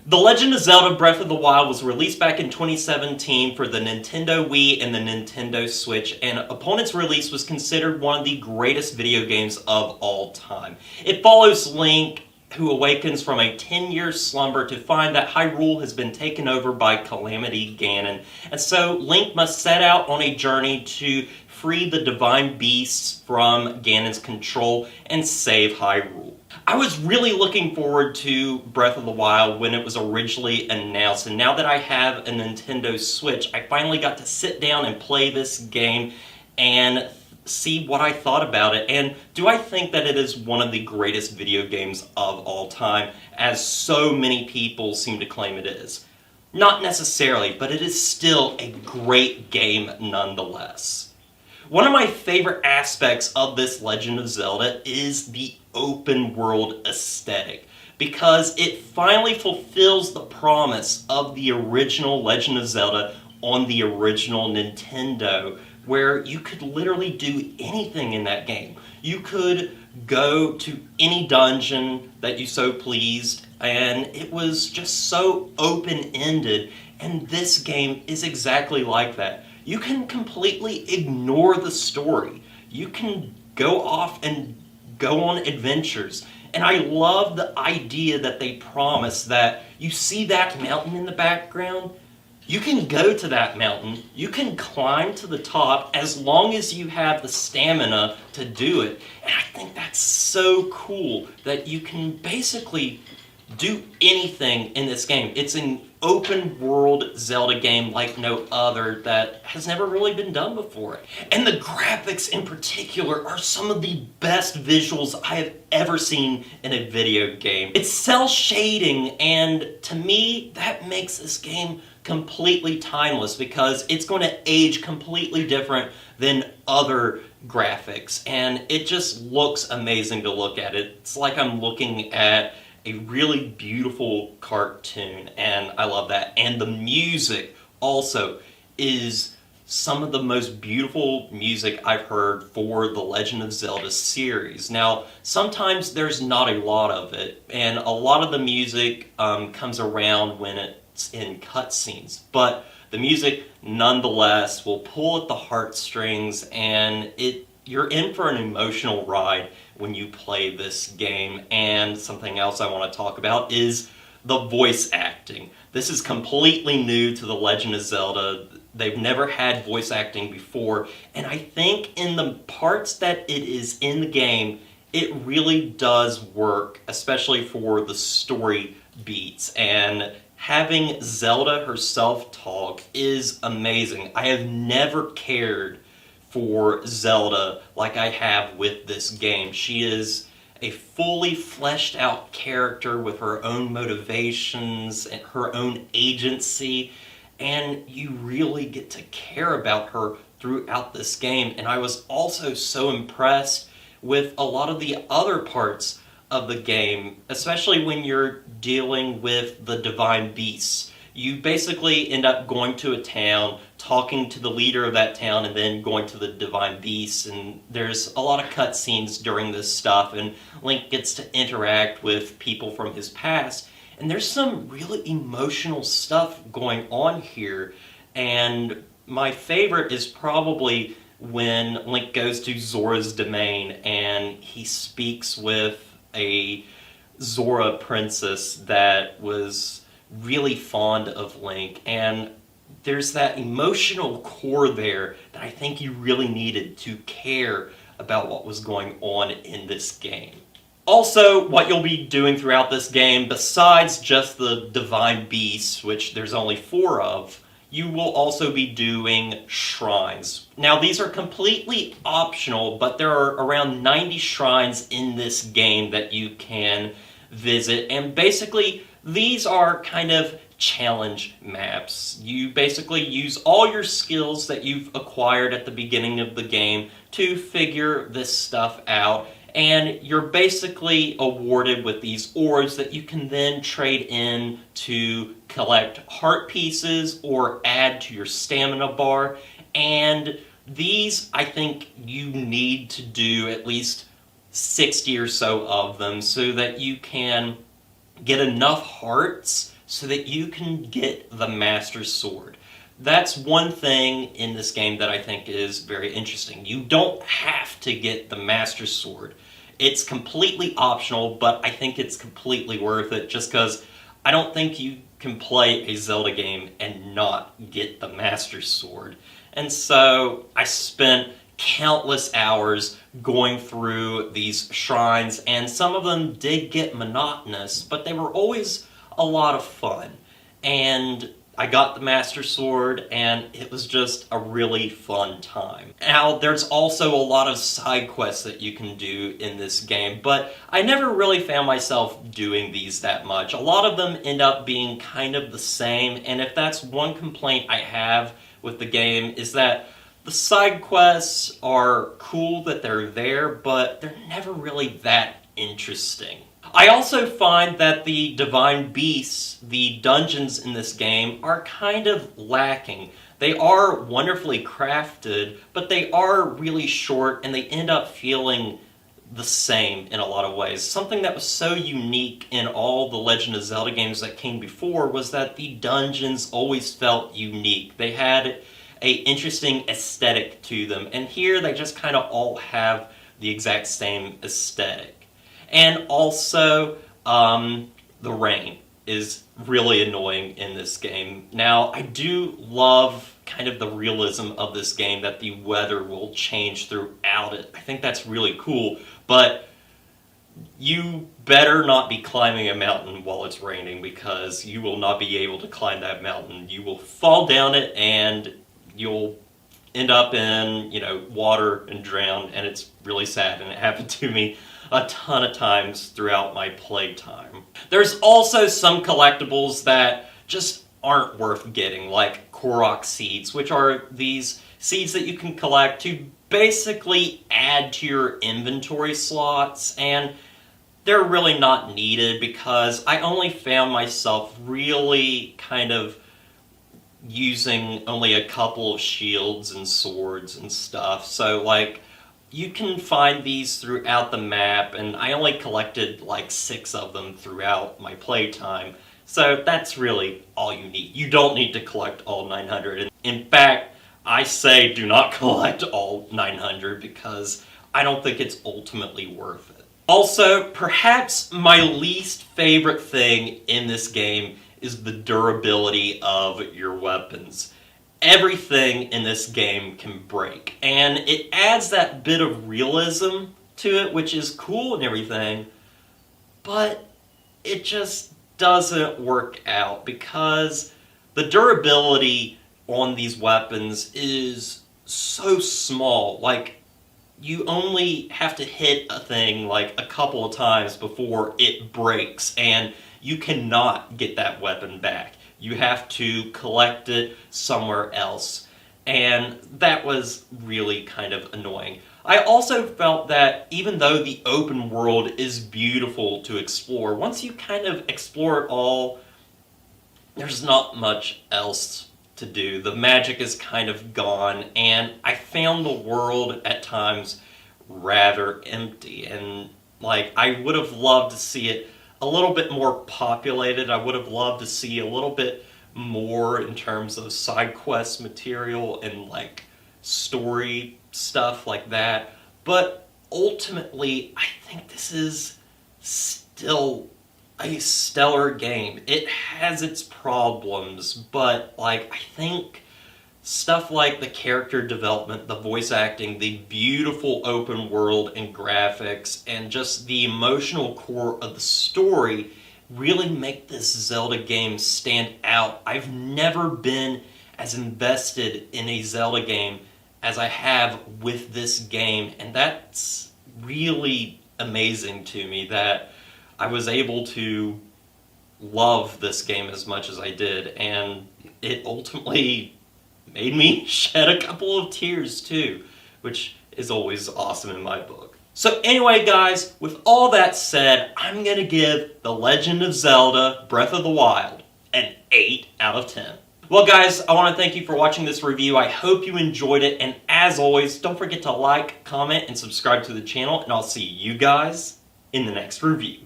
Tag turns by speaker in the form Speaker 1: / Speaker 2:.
Speaker 1: The Legend of Zelda Breath of the Wild was released back in 2017 for the Nintendo Wii and the Nintendo Switch, and upon its release was considered one of the greatest video games of all time. It follows Link, who awakens from a 10-year slumber to find that Hyrule has been taken over by Calamity Ganon, and so Link must set out on a journey to free the divine beasts from Ganon's control and save Hyrule. I was really looking forward to Breath of the Wild when it was originally announced, and now that I have a Nintendo Switch, I finally got to sit down and play this game and see what I thought about it. And do I think that it is one of the greatest video games of all time, as so many people seem to claim it is? Not necessarily, but it is still a great game nonetheless. One of my favorite aspects of this Legend of Zelda is the open world aesthetic, because it finally fulfills the promise of the original Legend of Zelda on the original Nintendo, where you could literally do anything in that game. You could go to any dungeon that you so pleased, and it was just so open-ended, and this game is exactly like that. You can completely ignore the story. You can go off and go on adventures. And I love the idea that they promise that you see that mountain in the background, you can go to that mountain, you can climb to the top as long as you have the stamina to do it. And I think that's so cool that you can basically do anything in this game. It's an open world Zelda game like no other that has never really been done before. And the graphics in particular are some of the best visuals I have ever seen in a video game. It's cel shading, and to me that makes this game completely timeless because it's going to age completely different than other graphics, and it just looks amazing to look at. It's like I'm looking at a really beautiful cartoon, and I love that. And the music also is some of the most beautiful music I've heard for the Legend of Zelda series. Now, sometimes there's not a lot of it, and a lot of the music comes around when it's in cutscenes, but the music nonetheless will pull at the heartstrings, and you're in for an emotional ride when you play this game. And something else I want to talk about is the voice acting. This is completely new to The Legend of Zelda. They've never had voice acting before, and I think in the parts that it is in the game, it really does work, especially for the story beats. And having Zelda herself talk is amazing. I have never cared for Zelda like I have with this game. She is a fully fleshed out character with her own motivations and her own agency, and you really get to care about her throughout this game. And I was also so impressed with a lot of the other parts of the game, especially when you're dealing with the divine beasts. You basically end up going to a town, talking to the leader of that town, and then going to the divine beasts, and there's a lot of cutscenes during this stuff, and Link gets to interact with people from his past, and there's some really emotional stuff going on here. And my favorite is probably when Link goes to Zora's domain and he speaks with a Zora princess that was really fond of Link, and there's that emotional core there that I think you really needed to care about what was going on in this game. Also, what you'll be doing throughout this game, besides just the divine beasts, which there's only 4 of, you will also be doing shrines. Now, these are completely optional, but there are around 90 shrines in this game that you can visit, and basically these are kind of challenge maps. You basically use all your skills that you've acquired at the beginning of the game to figure this stuff out, and you're basically awarded with these orbs that you can then trade in to collect heart pieces or add to your stamina bar. And these, I think you need to do at least 60 or so of them so that you can get enough hearts so that you can get the Master Sword. That's one thing in this game that I think is very interesting. You don't have to get the Master Sword. It's completely optional, but I think it's completely worth it just because I don't think you can play a Zelda game and not get the Master Sword. And so I spent countless hours going through these shrines, and some of them did get monotonous, but they were always a lot of fun. And I got the Master Sword, and it was just a really fun time. Now, there's also a lot of side quests that you can do in this game, but I never really found myself doing these that much. A lot of them end up being kind of the same, and if that's one complaint I have with the game, is that the side quests are cool that they're there, but they're never really that interesting. I also find that the Divine Beasts, the dungeons in this game, are kind of lacking. They are wonderfully crafted, but they are really short and they end up feeling the same in a lot of ways. Something that was so unique in all the Legend of Zelda games that came before was that the dungeons always felt unique. They had an interesting aesthetic to them, and here they just kind of all have the exact same aesthetic. And also, the rain is really annoying in this game. Now, I do love kind of the realism of this game, that the weather will change throughout it. I think that's really cool, but you better not be climbing a mountain while it's raining, because you will not be able to climb that mountain. You will fall down it and you'll end up in, water and drown, and it's really sad, and it happened to me a ton of times throughout my playtime. There's also some collectibles that just aren't worth getting, like Korok Seeds, which are these seeds that you can collect to basically add to your inventory slots, and they're really not needed because I only found myself really kind of using only a couple of shields and swords and stuff. So, you can find these throughout the map, and I only collected 6 of them throughout my playtime. So that's really all you need. You don't need to collect all 900. In fact, I say do not collect all 900 because I don't think it's ultimately worth it. Also, perhaps my least favorite thing in this game is the durability of your weapons. Everything in this game can break, and it adds that bit of realism to it, which is cool and everything, but it just doesn't work out because the durability on these weapons is so small. You only have to hit a thing a couple of times before it breaks, and you cannot get that weapon back. You have to collect it somewhere else, and that was really kind of annoying. I also felt that even though the open world is beautiful to explore, once you kind of explore it all, there's not much else to do. The magic is kind of gone, and I found the world at times rather empty, and I would have loved to see it a little bit more populated. I would have loved to see a little bit more in terms of side quest material and story stuff like that. But ultimately, I think this is still a stellar game. It has its problems, but I think stuff like the character development, the voice acting, the beautiful open world and graphics, and just the emotional core of the story really make this Zelda game stand out. I've never been as invested in a Zelda game as I have with this game, and that's really amazing to me that I was able to love this game as much as I did, and it ultimately made me shed a couple of tears too, which is always awesome in my book. So anyway, guys, with all that said, I'm going to give The Legend of Zelda Breath of the Wild an 8 out of 10. Well, guys, I want to thank you for watching this review. I hope you enjoyed it, and as always, don't forget to like, comment, and subscribe to the channel, and I'll see you guys in the next review.